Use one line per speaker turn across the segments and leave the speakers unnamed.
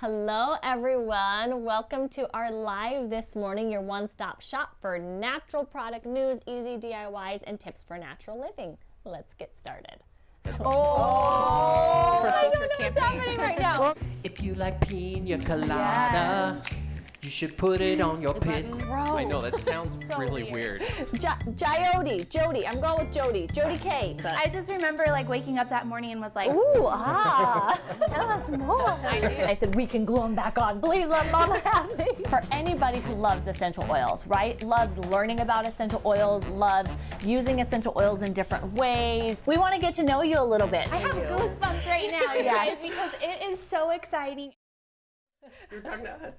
Hello everyone, welcome to our live this morning, your one-stop shop for natural product news, easy DIYs, and tips for natural living. Let's get started. Oh, I don't know what's happening right now.
If you like pina colada, you should put it on your pits.
I know, that sounds
So
really weird.
Jody, I'm going with Jody K.
I just remember like waking up that morning and was like,
Ooh,
tell us more.
I said, we can glue them back on. Please let Mama have these. For anybody who loves essential oils, right? Loves learning about essential oils, loves using essential oils in different ways. We want to get to know you a little bit.
I have goosebumps right now, you guys, because it is so exciting.
You're talking to us.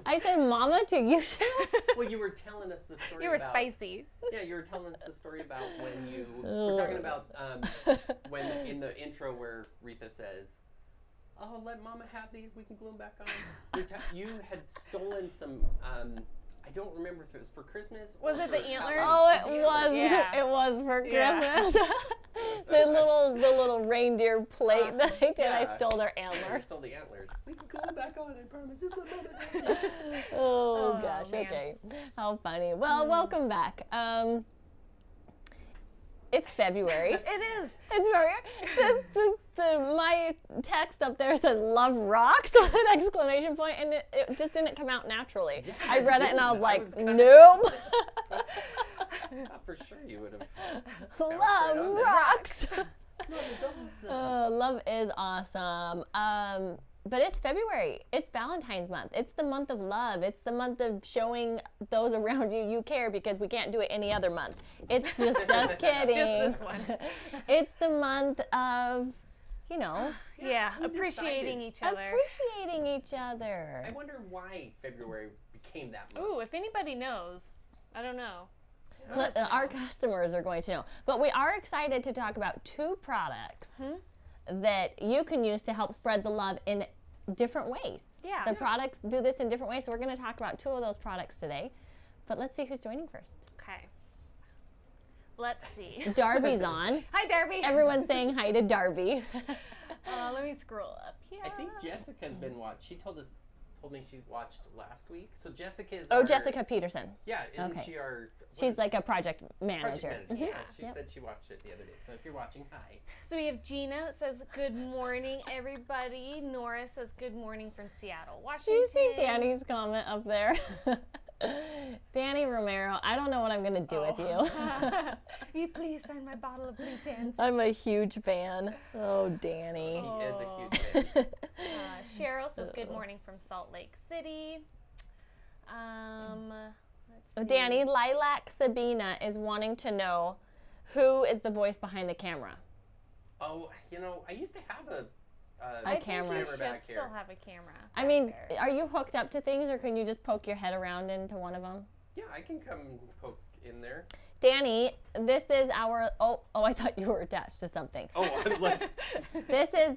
I said, Mama, to you.
Well, you were telling us the story
You were
about...
spicy.
Yeah, you were telling us the story about when you... We're talking about when in the intro where Retha says, oh, let Mama have these, we can glue them back on. You had stolen some... I don't remember if it was for Christmas.
Was it the antlers?
Oh, it was.
Yeah.
It was for
Yeah.
Christmas. the little reindeer plate that I did.
Yeah.
I stole their
I
antlers.
stole the antlers. We can glue them back on, I promise. Just let Mama have them.
Oh gosh.
man.
Okay. How funny. Well, welcome back. It's February.
It is.
It's February. My text up there says "Love rocks" with an exclamation point, and it just didn't come out naturally.
Yeah,
I read it and I was
didn't.
like,
kinda-
nope.
I thought for sure you would have.
Love
right on there.
rocks.
Love is awesome.
Love is awesome. But it's February. It's Valentine's month. It's the month of love. It's the month of showing those around you care, because we can't do it any other month. It's just kidding.
Just this one.
It's the month of, you know,
Yeah,
who
appreciating
decided?
each other.
appreciating each other.
I wonder why February became that month.
Ooh, if anybody knows, I don't know.
Our customers are going to know. But we are excited to talk about two products that you can use to help spread the love in different ways.
Yeah.
The products do this in different ways, so we're going to talk about two of those products today. But let's see who's joining first.
Okay. Let's see.
Darby's on.
Hi, Darby.
Everyone's saying hi to Darby.
Let me scroll up here.
I think Jessica's been watched. She told me she watched last week. So Jessica's.
Oh, Jessica Peterson.
Yeah, isn't
Okay.
she our?
She's like a project manager.
project manager.
Yeah.
She said she watched it the other day. So if you're watching, hi.
So we have Gina that says, good morning, everybody. Nora says, good morning from Seattle,
Do
Washington.
you see Danny's comment up there? Danny Romero, I don't know what I'm going to do with you.
Will you please sign my bottle of blue tens?
I'm a huge fan. Oh, Danny.
He is a huge fan.
Cheryl says, good morning from Salt Lake City. Let's see.
Danny, Lilac Sabina is wanting to know who is the voice behind the camera.
Oh, you know, I used to have a
camera.
I think you should
back
still
here.
have a camera.
I
back
mean,
there.
are you hooked up to things, or can you just poke your head around into one of them?
Yeah, I can come poke in there.
Danny, this is our, oh, I thought you were attached to something.
Oh, I was like,
This is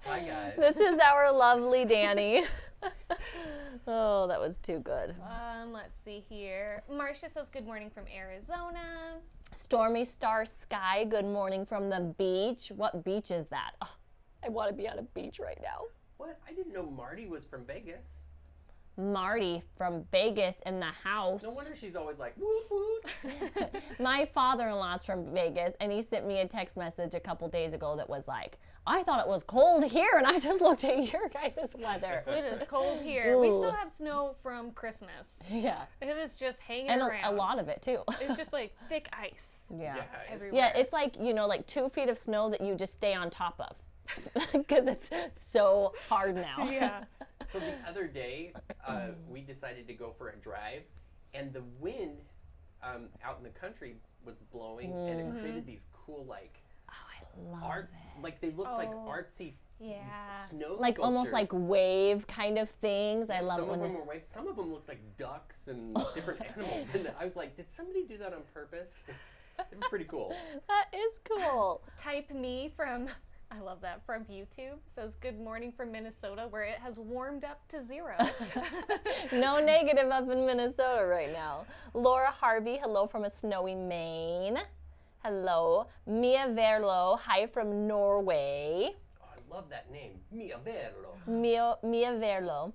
hi guys.
this is our lovely Danny. Oh, that was too good.
Let's see here. Marcia says, good morning from Arizona.
Stormy Star Sky, good morning from the beach. What beach is that? Oh, I want to be on a beach right now.
What? I didn't know Marty was from Vegas.
Marty from Vegas in the house.
No wonder she's always like, woot woot.
My father-in-law's from Vegas, and he sent me a text message a couple days ago that was like, I thought it was cold here, and I just looked at your guys' weather.
It is cold here. We
Ooh.
still have snow from Christmas.
Yeah,
It is just hanging
and
around.
a lot of it, too.
It's just like thick ice.
Yeah.
everywhere.
Yeah, it's like, you know, like 2 feet of snow that you just stay on top of. Because it's so hard now.
Yeah.
So the other day, we decided to go for a drive, and the wind out in the country was blowing, and it created these cool, like,
I love
art,
it.
like they looked like
Oh.
artsy
Yeah.
snow
Like almost like
sculptures.
wave kind of things. I
Yeah,
love it
some
when
of them
this.
were waves. Some of them looked like ducks and different animals, and I was like, did somebody do that on purpose? They were pretty cool.
That is cool.
Type me from, I love that, from YouTube. Says, good morning from Minnesota, where it has warmed up to 0.
No negative up in Minnesota right now. Laura Harvey, hello from a snowy Maine. Hello. Mia Verlo, hi from Norway.
Oh, I love that name, Mia Verlo.
Mia Verlo.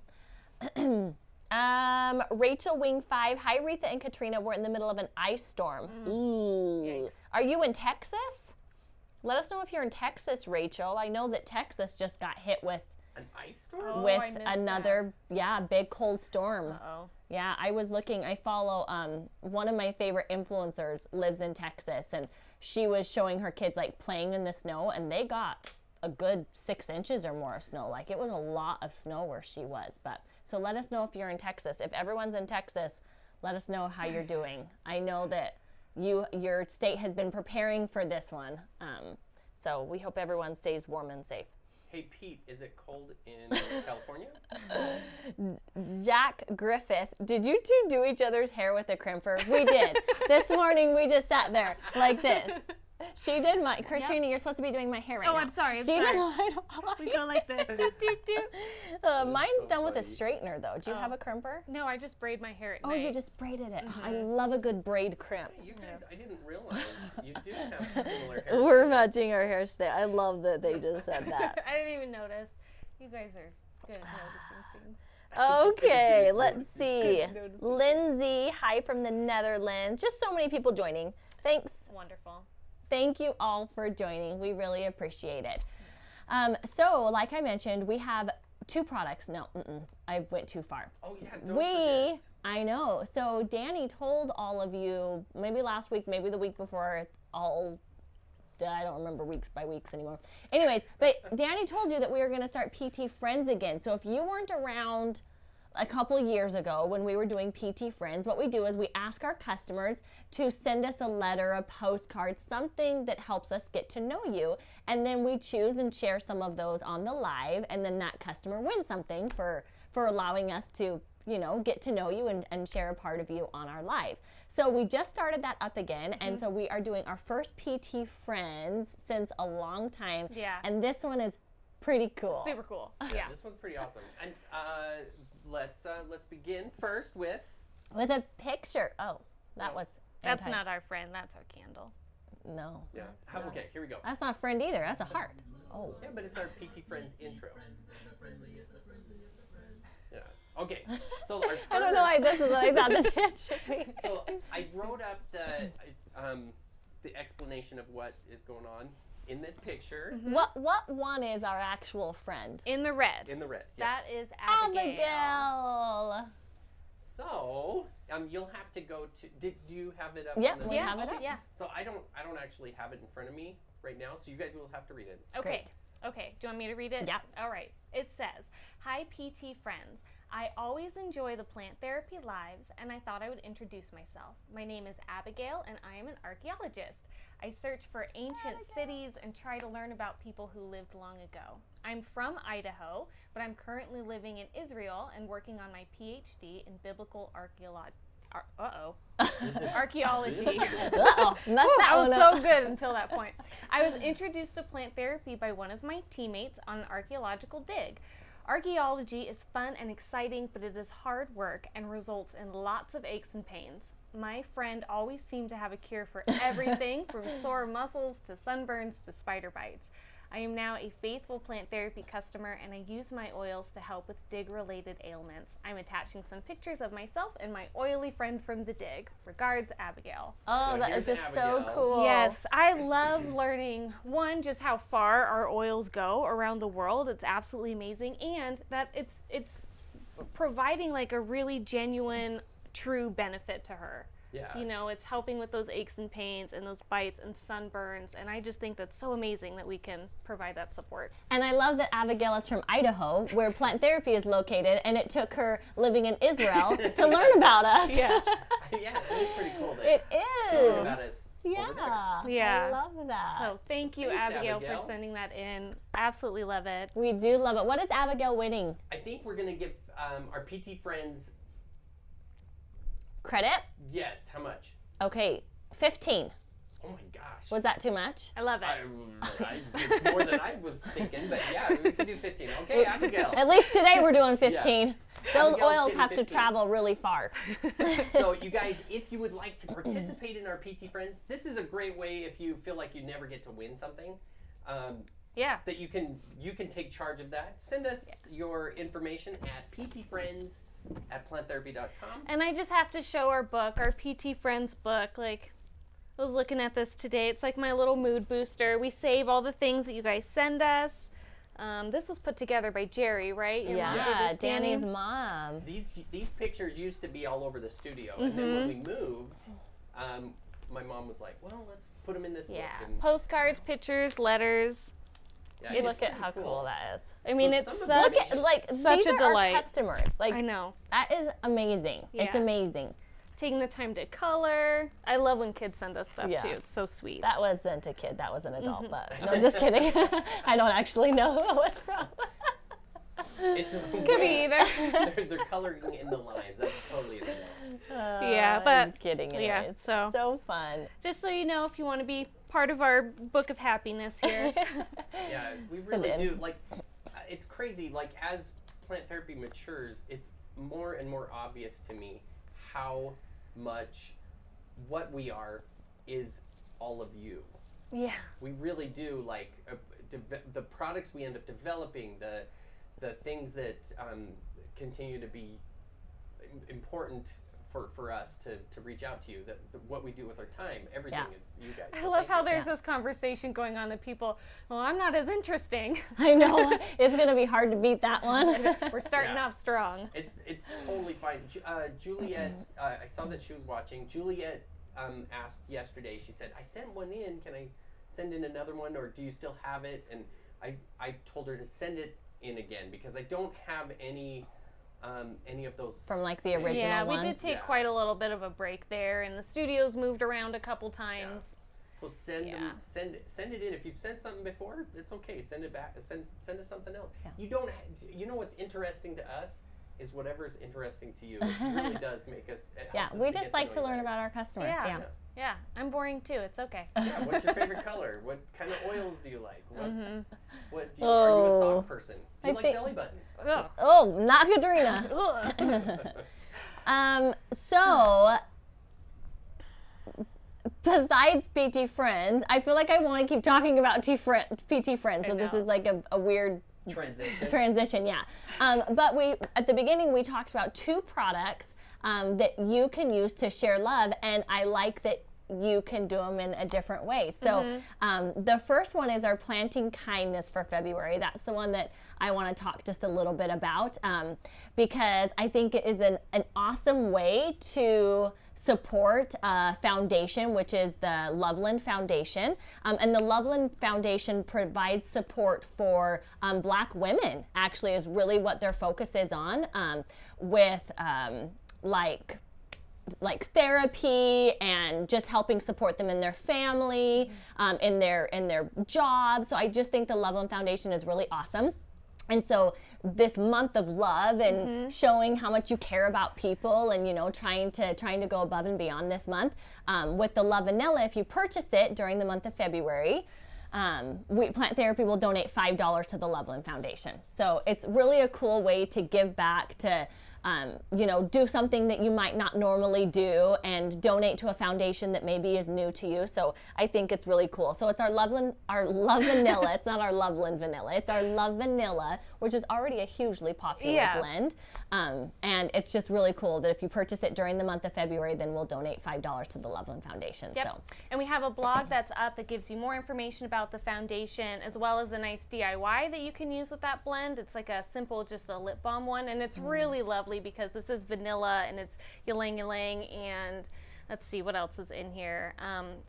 Rachel Wing 5. Hi, Retha and Katrina. We're in the middle of an ice storm. Ooh.
Yikes.
Are you in Texas? Let us know if you're in Texas, Rachel. I know that Texas just got hit with
An ice storm?
Oh,
with
I missed
another big cold storm.
Uh-oh.
Yeah, I was looking. I follow one of my favorite influencers lives in Texas, and she was showing her kids like playing in the snow, and they got a good 6 inches or more of snow. Like it was a lot of snow where she was. But so let us know if you're in Texas. If everyone's in Texas, let us know how you're doing. I know that your state has been preparing for this one, so we hope everyone stays warm and safe.
Hey, Pete, is it cold in California?
Jack Griffith, did you two do each other's hair with a crimper? We did. This morning we just sat there like this. She did my, Katrina, you're supposed to be doing my hair right now.
I'm sorry.
She did mine.
We go like this. Doot, doot, doot.
Mine's
so
done with a
funny.
straightener though. Do you have a crimper?
No, I just braid my hair at
Oh,
night.
you just braided it. I love a good braid crimp.
You guys, I didn't realize you do have similar hair.
We're matching our hairstyle. I love that they just said that.
I didn't even notice. You guys are good at noticing things.
Okay, let's see. Lindsay, hi from the Netherlands. Just so many people joining. Thanks.
Wonderful.
Thank you all for joining. We really appreciate it. So, like I mentioned, we have 2 products. No, I went too far.
Oh yeah, don't forget.
I know. So Danny told all of you, maybe last week, maybe the week before, I don't remember weeks by weeks anymore. Anyways, but Danny told you that we were going to start PT Friends again. So if you weren't around a couple years ago when we were doing PT Friends, what we do is we ask our customers to send us a letter, a postcard, something that helps us get to know you. And then we choose and share some of those on the live, and then that customer wins something for allowing us to, you know, get to know you and share a part of you on our live. So we just started that up again, and so we are doing our first PT Friends since a long time.
Yeah.
And this one is pretty cool.
Super cool. Yeah.
This one's pretty awesome. And let's begin first with.
With a picture. Oh, that was
That's
anti-
not our friend. That's our candle.
No.
Yeah. Okay, here we go.
That's not a friend either. That's a heart. Oh.
Yeah, but it's our PT Friends intro. Yeah. Okay. So our
I don't know why this is what I thought the dance should be.
So I wrote up the explanation of what is going on in this picture.
What one is our actual friend?
In the red.
In the red. Yeah.
That is Abigail.
Abigail.
So you'll have to go to. Did you have it up?
Yep,
on the
we have it up.
Yeah.
So I don't actually have it in front of me right now. So you guys will have to read it.
Okay.
Great.
Okay. Do you want me to read it?
Yeah.
All right. It says, "Hi PT friends. I always enjoy the plant therapy lives, and I thought I would introduce myself. My name is Abigail, and I am an archaeologist. I search for ancient cities and try to learn about people who lived long ago. I'm from Idaho, but I'm currently living in Israel and working on my PhD in biblical archaeology. Archaeology.
Uh-oh. Messed that
I
one
was
up.
so good until that point. I was introduced to plant therapy by one of my teammates on an archaeological dig. Archaeology is fun and exciting, but it is hard work and results in lots of aches and pains. My friend always seemed to have a cure for everything from sore muscles to sunburns to spider bites. I am now a faithful plant therapy customer, and I use my oils to help with dig-related ailments. I'm attaching some pictures of myself and my oily friend from the dig. Regards, Abigail."
Oh,
So
that is
here's
just so
Abigail.
cool.
Yes, I love learning, one, just how far our oils go around the world. It's absolutely amazing, and that it's providing like a really genuine, true benefit to her.
Yeah.
You know, it's helping with those aches and pains and those bites and sunburns, and I just think that's so amazing that we can provide that support.
And I love that Abigail is from Idaho, where plant therapy is located, and it took her living in Israel to learn about us.
Yeah.
Yeah, it is pretty cool. That
It
she learned
is.
about us
Yeah.
over there.
Yeah.
I love that.
So thank you,
Thanks,
Abigail,
Abigail.
for sending that in. Absolutely love it.
We do love it. What is Abigail winning?
I think we're gonna give our PT friends.
Credit?
Yes. How much?
Okay, 15.
Oh my gosh.
Was that too much?
I love it.
It's more than I was thinking, but yeah, we could do 15. Okay, Abigail.
At least today we're doing 15. Those
Abigail's
oils
getting
have to
15.
travel really far.
So you guys, if you would like to participate in our PT Friends, this is a great way if you feel like you never get to win something.
Yeah.
that you can take charge of that. Send us your information at ptfriends@planttherapy.com.
And I just have to show our book, our PT Friends book. Like, I was looking at this today. It's like my little mood booster. We save all the things that you guys send us. This was put together by Jerry, right? Your mom did this,
Danny's mom.
These pictures used to be all over the studio, and then when we moved, my mom was like, "Well, let's put them in this book."
Yeah.
And
Postcards, pictures, letters.
Look at how cool that is.
I mean,
So
it's
some of
such,
Look at, like,
such
these
a
are
delight.
our customers. Like,
I know.
that is amazing. It's
Yeah.
amazing.
Taking the time to color. I love when kids send us stuff
Yeah.
too. It's so sweet.
That wasn't a kid, that was an adult, but no, just kidding. I don't actually know who it was from.
it's
Could be either.
they're coloring in the lines. That's totally an adult.
Yeah, but
I'm kidding.
yeah,
Anyways.
so-
so fun.
Just so you know, if you want to be part of our book of happiness here.
Yeah, we really
in.
do. Like, it's crazy. Like, as plant therapy matures, it's more and more obvious to me how much what we are is all of you.
Yeah.
We really do. Like, the products we end up developing, the things that continue to be important for us to reach out to you, what we do with our time, everything is you guys.
I
So
love
thank
how
you.
there's this conversation going on that people, well, I'm not as interesting.
I know. It's going to be hard to beat that one.
We're starting
Yeah.
off strong.
It's totally fine. Juliet, I saw that she was watching. Juliet asked yesterday. She said, "I sent one in. Can I send in another one, or do you still have it?" And I told her to send it in again because I don't have any of those
From, like, the
same-
original
Yeah, we
ones?
did take
Yeah.
quite a little bit of a break there, and the studios moved around a couple times.
So send
Yeah.
them, send it in. If you've sent something before, it's okay. Send it back. Send us something else.
Yeah.
You don't. You know what's interesting to us is whatever's interesting to you. It really does make us. It
Yeah,
helps us
we
to
just
get
like
know
to
you
learn
better.
about our customers.
Yeah.
Yeah.
Yeah, I'm boring too. It's okay.
Yeah, what's your favorite color? What kind of oils do you like? What do you,
Oh.
are you a sock person? Do you
I
like
think-
belly buttons?
Ugh.
Oh, not Katrina. So, besides PT Friends, I feel like I want to keep talking about PT Friends. So this
know.
is like a weird
Transition.
yeah. But at the beginning we talked about two products that you can use to share love, and I like that you can do them in a different way. So the first one is our Planting Kindness for February. That's the one that I want to talk just a little bit about because I think it is an awesome way to support a foundation, which is the Loveland Foundation. And the Loveland Foundation provides support for Black women, actually, is really what their focus is on, with like therapy and just helping support them in their family, in their jobs. So I just think the Loveland Foundation is really awesome. And so this month of love and showing how much you care about people and, you know, trying to go above and beyond this month, with the Love Vanilla, if you purchase it during the month of February, Plant Therapy will donate $5 to the Loveland Foundation. So it's really a cool way to give back, to do something that you might not normally do and donate to a foundation that maybe is new to you. So I think it's really cool. So it's our Love Vanilla. It's not our Loveland Vanilla. It's our Love Vanilla, which is already a hugely popular blend. And it's just really cool that if you purchase it during the month of February, then we'll donate $5 to the Loveland Foundation.
Yep.
So.
And we have a blog that's up that gives you more information about the foundation, as well as a nice DIY that you can use with that blend. It's like a simple, just a lip balm one, and it's really lovely because this is vanilla and it's ylang ylang, and let's see what else is in here.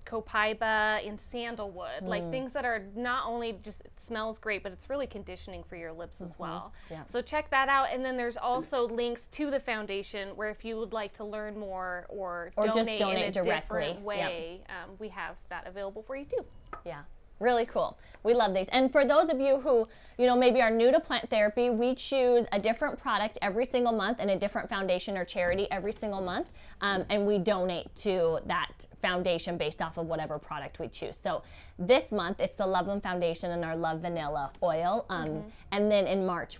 Copaiba and sandalwood, like things that are not only just, it smells great, but it's really conditioning for your lips as well.
Yeah.
So check that out. And then there's also links to the foundation where if you would like to learn more or
just
donate
donate
in a
directly.
different way, we have that available for you too.
Yeah. Really cool. We love these. And for those of you who, maybe are new to plant therapy, we choose a different product every single month and a different foundation or charity every single month. And we donate to that foundation based off of whatever product we choose. So this month, it's the Loveland Foundation and our Love Vanilla oil. And then in March,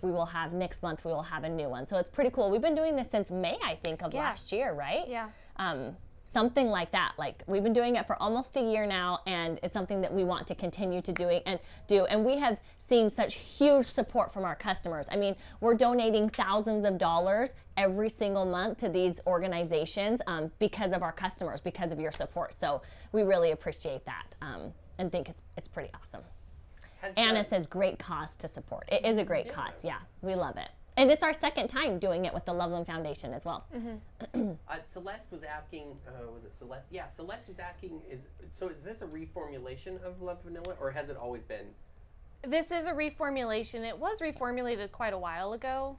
next month, we will have a new one. So it's pretty cool. We've been doing this since May, I think, of last year, right?
Yeah.
something like that. Like, we've been doing it for almost a year now, and it's something that we want to continue to do. And we have seen such huge support from our customers. I mean, we're donating thousands of dollars every single month to these organizations because of our customers, because of your support. So we really appreciate that and think it's pretty awesome. Anna says great cause to support. It is a great cause. Yeah, we love it. And it's our second time doing it with the Loveland Foundation as well.
Celeste was asking, was it Celeste? Yeah, Celeste was asking, is this a reformulation of Love Vanilla, or has it always been?
This is a reformulation. It was reformulated quite a while ago,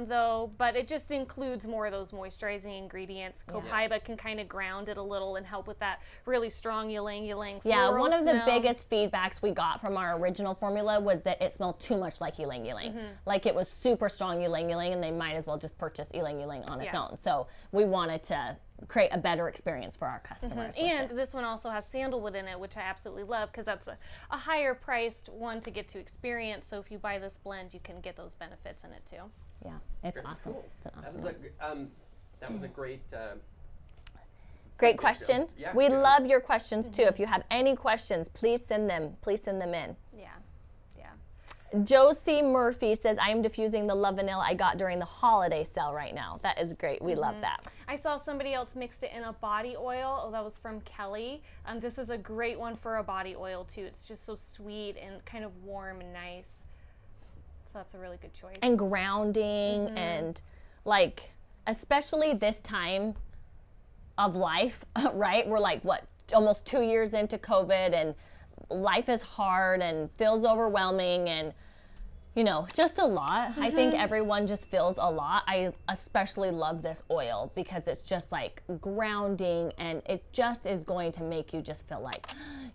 though, but it just includes more of those moisturizing ingredients. Copaiba can kind of ground it a little and help with that really strong ylang-ylang
Yeah,
floral
one of the
smell.
biggest feedbacks we got from our original formula was that it smelled too much like ylang-ylang. Like, it was super strong ylang-ylang, and they might as well just purchase ylang-ylang on its own. So we wanted to create a better experience for our customers.
And this one also has sandalwood in it, which I absolutely love, because that's a higher priced one to get to experience. So if you buy this blend, you can get those benefits in it too.
Yeah, it's
Very
awesome.
cool.
It's an awesome
That was a great.
Great question.
Yeah,
We
yeah.
love your questions too. If you have any questions, please send them. Please send them in.
Yeah.
Josie Murphy says, I am diffusing the Love Vanilla I got during the holiday sale right now. That is great. We love that.
I saw somebody else mixed it in a body oil. Oh, that was from Kelly. This is a great one for a body oil too. It's just so sweet and kind of warm and nice. So that's a really good choice.
And grounding and, like, especially this time of life, right? We're like, what, almost 2 years into COVID, and life is hard and feels overwhelming and, you know, just a lot. I think everyone just feels a lot. I especially love this oil because it's just like grounding, and it just is going to make you just feel like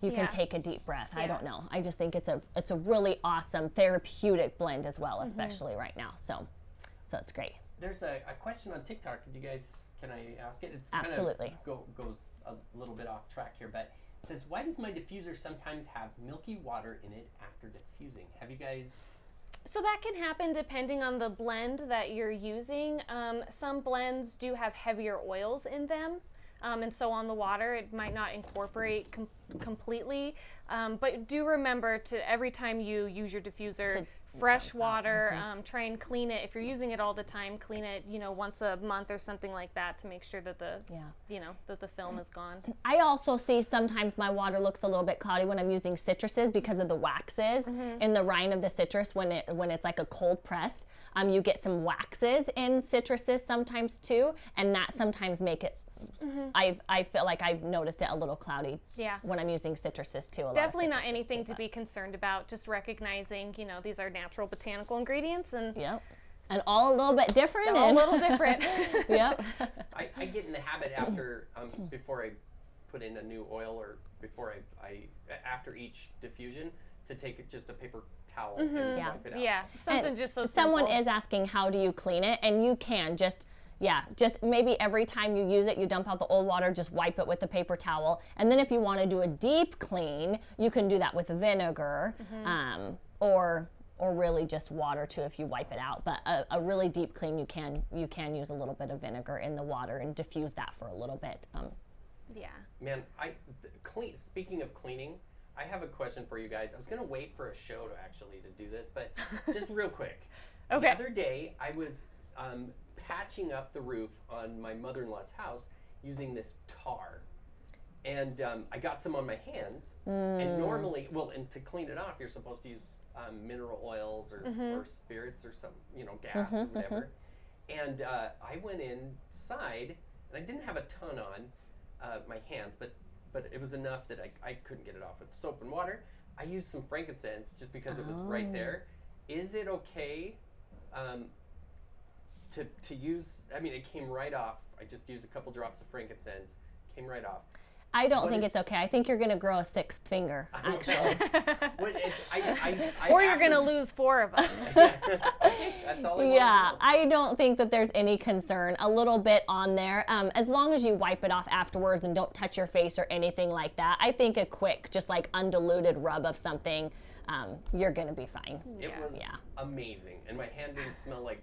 you can take a deep breath. I don't know. I just think it's a really awesome therapeutic blend as well, especially right now. So it's great.
There's a question on TikTok. Can I ask it? It's
Absolutely.
Kind of goes a little bit off track here, but it says, why does my diffuser sometimes have milky water in it after diffusing? Have you guys?
So that can happen depending on the blend that you're using. Some blends do have heavier oils in them. And so on the water, it might not incorporate completely. But do remember to, every time you use your diffuser, fresh water, try and clean it. If you're using it all the time, clean it, once a month or something like that to make sure that that the film is gone.
I also see sometimes my water looks a little bit cloudy when I'm using citruses because of the waxes in the rind of the citrus when it's like a cold press. You get some waxes in citruses sometimes too, and that sometimes make it. I feel like I've noticed it a little cloudy when I'm using citruses too.
Definitely not anything to be concerned about. Just recognizing, these are natural botanical ingredients, and
and all a little bit different.
All a little different.
I get in the habit after before I put in a new oil, or before I after each diffusion, to take just a paper towel and wipe it out.
Yeah, something just so
Someone
simple.
is asking, how do you clean it? And you can just maybe every time you use it, you dump out the old water, just wipe it with a paper towel. And then if you want to do a deep clean, you can do that with vinegar, or really just water too if you wipe it out. But a really deep clean, you can use a little bit of vinegar in the water and diffuse that for a little bit.
Man, speaking of cleaning, I have a question for you guys. I was going to wait for a show to do this, but just real quick.
Okay.
The other day, I was patching up the roof on my mother-in-law's house using this tar. And I got some on my hands. And normally, and to clean it off, you're supposed to use mineral oils or spirits or some, gas or whatever. And I went inside, and I didn't have a ton on my hands, but it was enough that I couldn't get it off with soap and water. I used some frankincense just because it was right there. Is it okay to use? I mean, it came right off. I just used a couple drops of frankincense. Came right off.
I don't think it's okay. I think you're going to grow a sixth finger, actually.
Or you're going to lose 4 of them.
That's all I wanted to know.
I don't think that there's any concern. A little bit on there. As long as you wipe it off afterwards and don't touch your face or anything like that, I think a quick, just like undiluted rub of something, you're going to be fine.
It was amazing. And my hand didn't smell like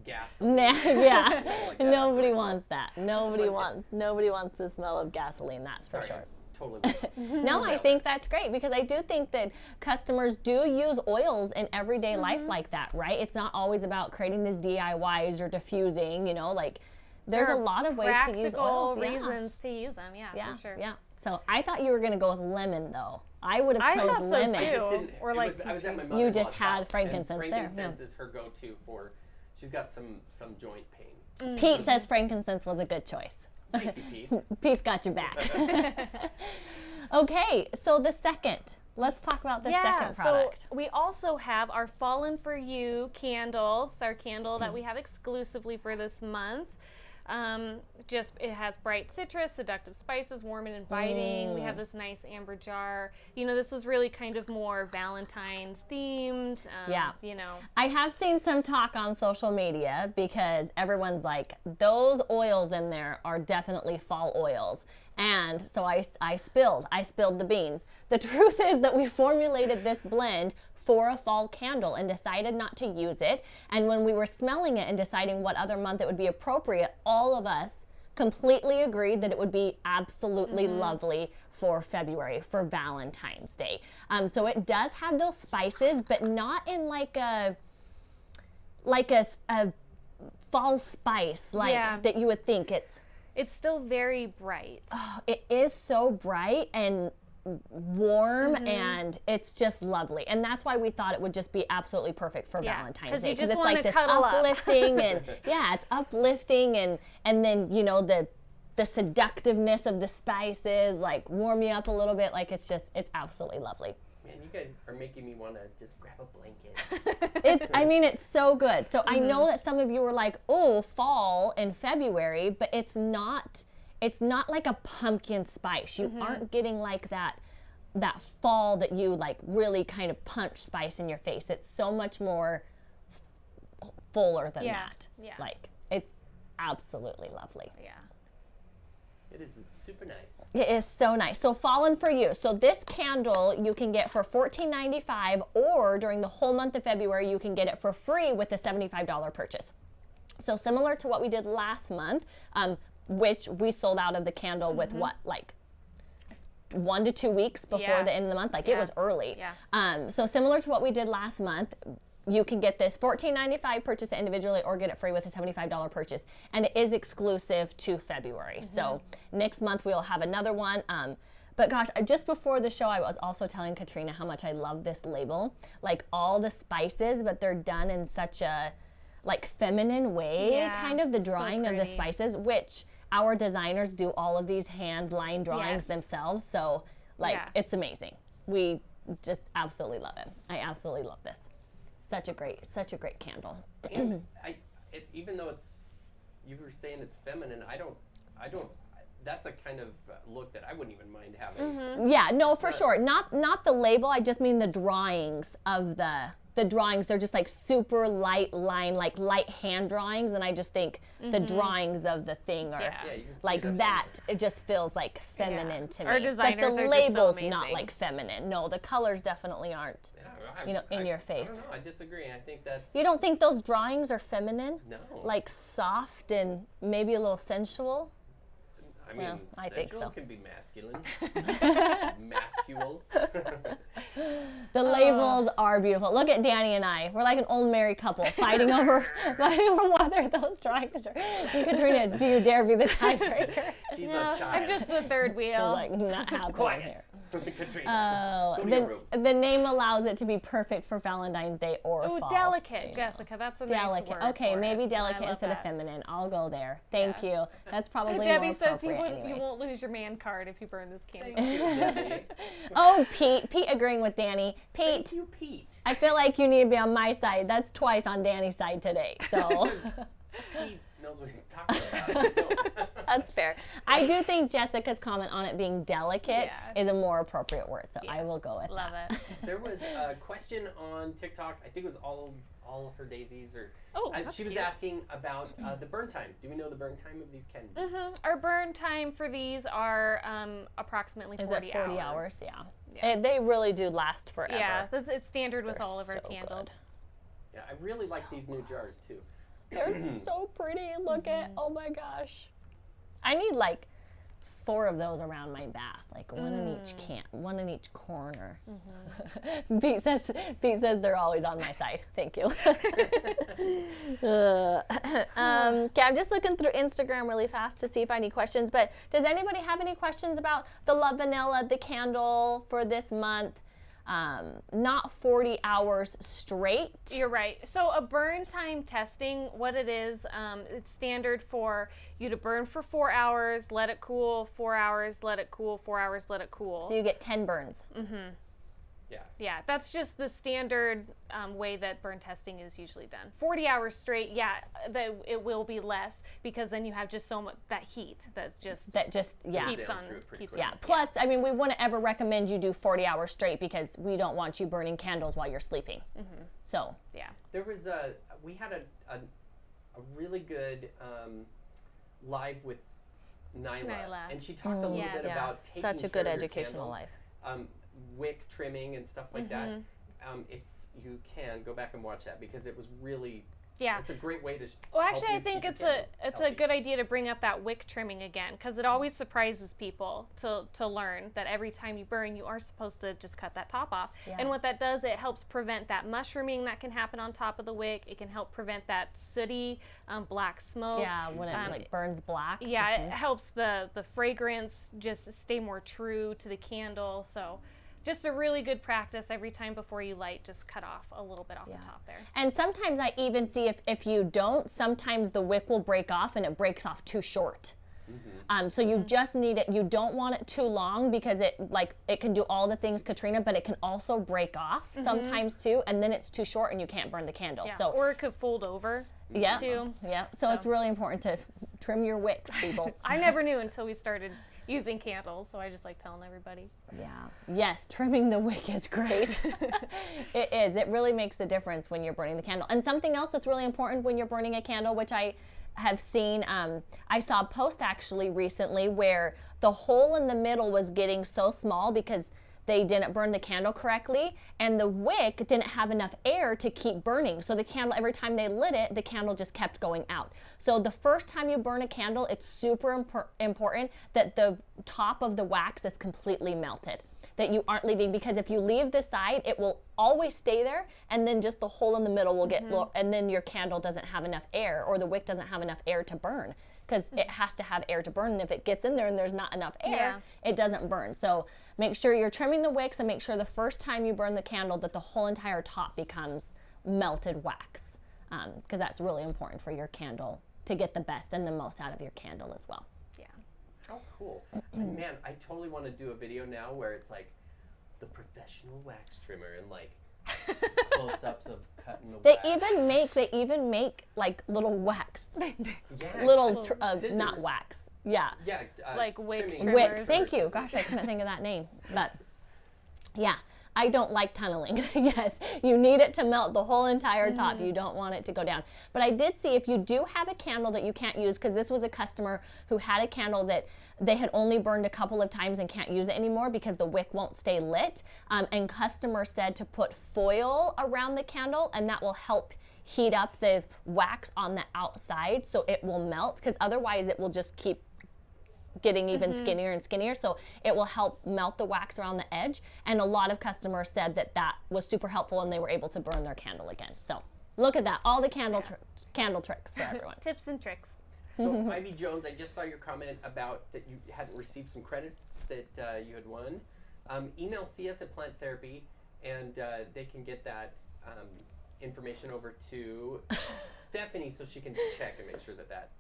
gasoline.
Yeah,
Like that
nobody
afterwards.
wants that. Nobody wants the smell of gasoline, that's for
Sorry,
sure.
totally.
No, I think that's great because I do think that customers do use oils in everyday life like that, right? It's not always about creating these DIYs or diffusing, you know, like there's a lot of ways to use oils.
Practical reasons to use them, yeah, for sure.
Yeah. So I thought you were going to go with lemon though. I would have
I
chose
thought so,
lemon.
I just
Ew.
didn't.
Or
it
like
was, I was at my
You
mother-in-law's
just had
house,
frankincense
and
there,
frankincense
yeah.
is her go-to for. She's got some joint pain.
Pete says frankincense was a good choice.
Thank you, Pete.
Pete's got your back. Okay, so the second. Let's talk about the second product.
So we also have our Fallen for You candle. It's our candle that we have exclusively for this month. It has bright citrus, seductive spices, warm and inviting. We have this nice amber jar. You know, this was really kind of more Valentine's themed. You know.
I have seen some talk on social media because everyone's like, those oils in there are definitely fall oils. And so I spilled the beans. The truth is that we formulated this blend for a fall candle and decided not to use it. And when we were smelling it and deciding what other month it would be appropriate, all of us completely agreed that it would be absolutely lovely for February, for Valentine's Day. So it does have those spices, but not in like a fall spice that you would think.
It's still very bright.
It is so bright and warm and it's just lovely, and that's why we thought it would just be absolutely perfect for Valentine's Day,
you just
it's
wanna
like this
cuddle up.
uplifting and it's uplifting and then you know the seductiveness of the spices like warm you up a little bit, like it's absolutely lovely.
Man, you guys are making me want to just grab a blanket.
It's so good. So I know that some of you were like, oh, fall in February, but it's not like a pumpkin spice. You aren't getting like that fall that you like really kind of punch spice in your face. It's so much more fuller than that.
Yeah.
Like it's absolutely lovely.
Yeah.
It is super nice.
It is so nice. So Fallen for You. So this candle you can get for $14.95, or during the whole month of February you can get it for free with a $75 purchase. So similar to what we did last month, which we sold out of the candle with what, like 1 to 2 weeks before the end of the month. Like it was early.
Yeah.
So similar to what we did last month, you can get this $14.95, purchase it individually, or get it free with a $75 purchase. And it is exclusive to February. So next month we'll have another one. But gosh, just before the show, I was also telling Katrina how much I love this label. Like all the spices, but they're done in such a like feminine way, kind of the drawing of the spices, which our designers do all of these hand line drawings themselves. So like it's amazing. We just absolutely love it. I absolutely love this. Such a great candle.
And even though you were saying it's feminine, I don't. That's a kind of look that I wouldn't even mind having.
Yeah, no, for sure. Not the label. I just mean the drawings of the drawings. They're just like super light line, like light hand drawings, and I just think the drawings of the thing are
you can see
like
it
that. It just feels like feminine to me.
Our designers
but the
are
label's
just so
not
amazing.
like feminine. No, the colors definitely aren't. In your face.
I don't know. I disagree. I think that's.
You don't think those drawings are feminine?
No.
Like soft and maybe a little sensual?
I mean,
I think
sensual
so.
can be masculine. Masculine.
The labels are beautiful. Look at Danny and I. We're like an old married couple fighting over whether those drawings are. And Katrina, do you dare be the tiebreaker?
She's a child.
I'm just the third wheel.
She's like, not happening here.
Katrina. Go to your room.
The name allows it to be perfect for Valentine's Day or
Ooh,
fall.
delicate, Jessica. That's a
Delicate.
nice word.
Okay,
for
maybe
it.
delicate
I love
instead of
that.
feminine. I'll go there. Thank you. That's probably
Debbie
more
says
appropriate
you won't lose your man card if you burn this
Thank
candle.
you, Debbie.
Oh, Pete agreeing with Danny.
Thank
Pete,
you, Pete.
I feel like you need to be on my side. That's twice on Danny's side today. So
Pete knows what he's talking about. I don't.
that's fair. I do think Jessica's comment on it being delicate
Yeah.
is a more appropriate word. So I will go with
Love
that.
it.
There was a question on TikTok. I think it was all of her daisies, or
that's
she was
cute.
asking about the burn time. Do we know the burn time of these candles?
Our burn time for these are approximately 40
Is it 40 hours? Yeah.
Yeah.
They really do last forever.
Yeah, it's standard with
They're
all of our
so
candles.
good.
Yeah, I really like these new jars too.
They're so pretty. Look at, oh my gosh. I need like 4 of those around my bath, like one in each one in each corner. Pete says they're always on my side. Thank you. Okay, I'm just looking through Instagram really fast to see if I have any questions, but does anybody have any questions about the Love Vanilla, the candle for this month? Not 40 hours straight.
You're right. So a burn time testing, what it is, it's standard for you to burn for 4 hours, let it cool, 4 hours, let it cool, 4 hours, let it cool.
So you get 10 burns.
Yeah.
Yeah, that's just the standard way that burn testing is usually done. 40 hours straight, it will be less because then you have just so much that heat that just keeps
down
on
through it pretty
keeps
quick.
Yeah. Plus, I mean, we wouldn't ever recommend you do 40 hours straight because we don't want you burning candles while you're sleeping. So.
Yeah.
There was we had a really good live with Nyla, and she talked a little bit about taking
such a
care
good
of your
educational
candles,
life.
Wick trimming and stuff like that. If you can go back and watch that because it was really it's a great way to
well, actually, I think it's a good idea to bring up that wick trimming again because it always surprises people to learn that every time you burn, you are supposed to just cut that top off.
Yeah.
And what that does, it helps prevent that mushrooming that can happen on top of the wick. It can help prevent that sooty black smoke.
Yeah, when it like burns black.
Yeah, it helps the fragrance just stay more true to the candle. So. Just a really good practice every time before you light, just cut off a little bit off the top there.
And sometimes I even see if you don't, sometimes the wick will break off and it breaks off too short. So you just need it, you don't want it too long because it can do all the things, Katrina, but it can also break off sometimes too, and then it's too short and you can't burn the candle.
Yeah.
So,
or it could fold over too.
Yeah, so it's really important to trim your wicks, people.
I never knew until we started using candles, so I just like telling everybody.
Yeah. Yes, trimming the wick is great. It is. It really makes a difference when you're burning the candle. And something else that's really important when you're burning a candle, which I have seen, I saw a post actually recently where the hole in the middle was getting so small because they didn't burn the candle correctly, and the wick didn't have enough air to keep burning. So the candle, every time they lit it, the candle just kept going out. So the first time you burn a candle, it's super important that the top of the wax is completely melted, that you aren't leaving, because if you leave the side, it will always stay there, and then just the hole in the middle will get low, and then your candle doesn't have enough air, or the wick doesn't have enough air to burn, because it has to have air to burn, and if it gets in there and there's not enough air, it doesn't burn. So make sure you're trimming the wicks, and make sure the first time you burn the candle that the whole entire top becomes melted wax, because that's really important for your candle to get the best and the most out of your candle as well.
Yeah.
Oh, cool. Man, I totally want to do a video now where it's like the professional wax trimmer and like close-ups of cutting the
They
wax.
even make like little wax,
Yeah,
little
scissors.
not wax. Yeah.
Yeah,
Like wick
trimming.
trimmers.
Wick. Thank you. Gosh, I couldn't think of that name. But yeah, I don't like tunneling. Yes, you need it to melt the whole entire top. You don't want it to go down. But I did see, if you do have a candle that you can't use, because this was a customer who had a candle that they had only burned a couple of times and can't use it anymore because the wick won't stay lit. And customer said to put foil around the candle, and that will help heat up the wax on the outside so it will melt, because otherwise it will just keep getting even skinnier and skinnier. So it will help melt the wax around the edge. And a lot of customers said that that was super helpful, and they were able to burn their candle again. So look at that, all the candle tricks for everyone.
Tips and tricks.
So Ivy Jones, I just saw your comment about that you hadn't received some credit that you had won. Email CS at Plant Therapy, and they can get that information over to Stephanie so she can check and make sure that that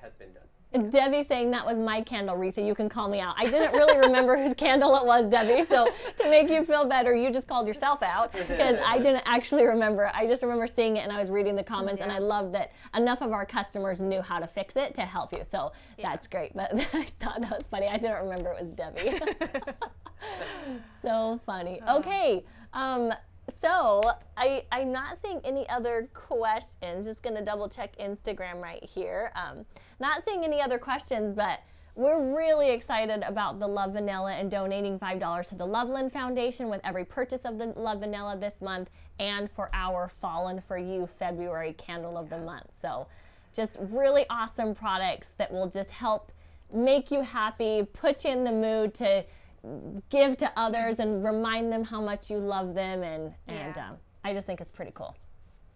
has been done.
Debbie saying that was my candle, Retha. You can call me out. I didn't really remember whose candle it was, Debbie. So to make you feel better, you just called yourself out, because I didn't actually remember. I just remember seeing it, and I was reading the comments, and I love that enough of our customers knew how to fix it to help you. So that's great. But I thought that was funny. I didn't remember it was Debbie. So funny. Okay. So I'm not seeing any other questions. Just gonna double check Instagram right here. Not seeing any other questions, but we're really excited about the Love Vanilla and donating $5 to the Loveland Foundation with every purchase of the Love Vanilla this month, and for our Fallen for You February Candle of the Month. So just really awesome products that will just help make you happy, put you in the mood to give to others and remind them how much you love them, and I just think it's pretty cool.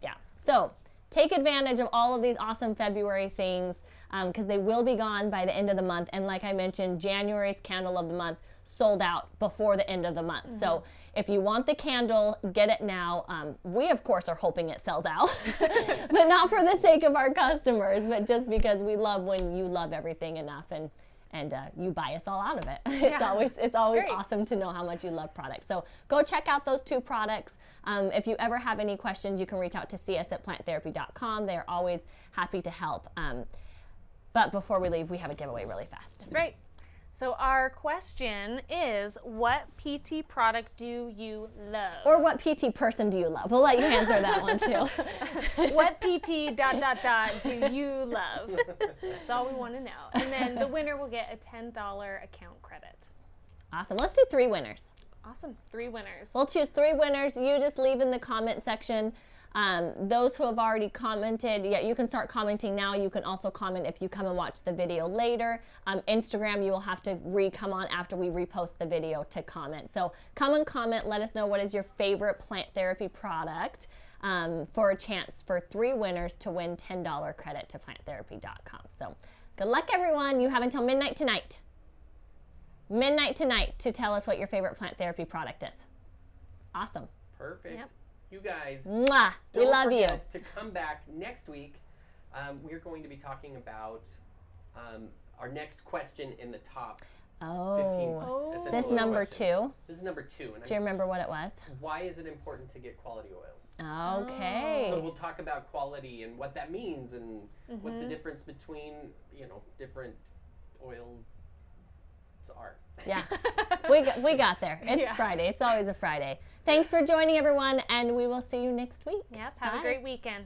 Yeah. So take advantage of all of these awesome February things because they will be gone by the end of the month. And like I mentioned, January's Candle of the Month sold out before the end of the month. So if you want the candle, get it now. We, of course, are hoping it sells out, but not for the sake of our customers, but just because we love when you love everything enough and you buy us all out of it. It's always awesome to know how much you love products. So go check out those 2 products. If you ever have any questions, you can reach out to cs@planttherapy.com. They are always happy to help. But before we leave, we have a giveaway really fast.
That's right. So our question is, what PT product do you love?
Or what PT person do you love? We'll let you answer that one too.
What PT ... do you love? That's all we want to know. And then the winner will get a $10 account credit.
Awesome. Let's do 3 winners.
Awesome. 3 winners.
We'll choose 3 winners. You just leave in the comment section. Those who have already commented, you can start commenting now. You can also comment if you come and watch the video later. Instagram, you will have to come on after we repost the video to comment. So come and comment. Let us know what is your favorite plant therapy product for a chance for 3 winners to win $10 credit to planttherapy.com. So good luck, everyone. You have until midnight tonight. Midnight tonight to tell us what your favorite plant therapy product is. Awesome.
Perfect.
Yep.
You guys,
Mwah. We love you.
don't forget to come back next week. We're going to be talking about our next question in the top 15
Is
essential
this
oil
number
questions.
2?
This is number 2. And
Do you remember what it was?
why is it important to get quality oils?
Okay.
So we'll talk about quality and what that means and what the difference between, different oils are.
Yeah, we got there. It's Friday. It's always a Friday. Thanks for joining, everyone, and we will see you next week.
Yep. Have
Bye.
a great weekend.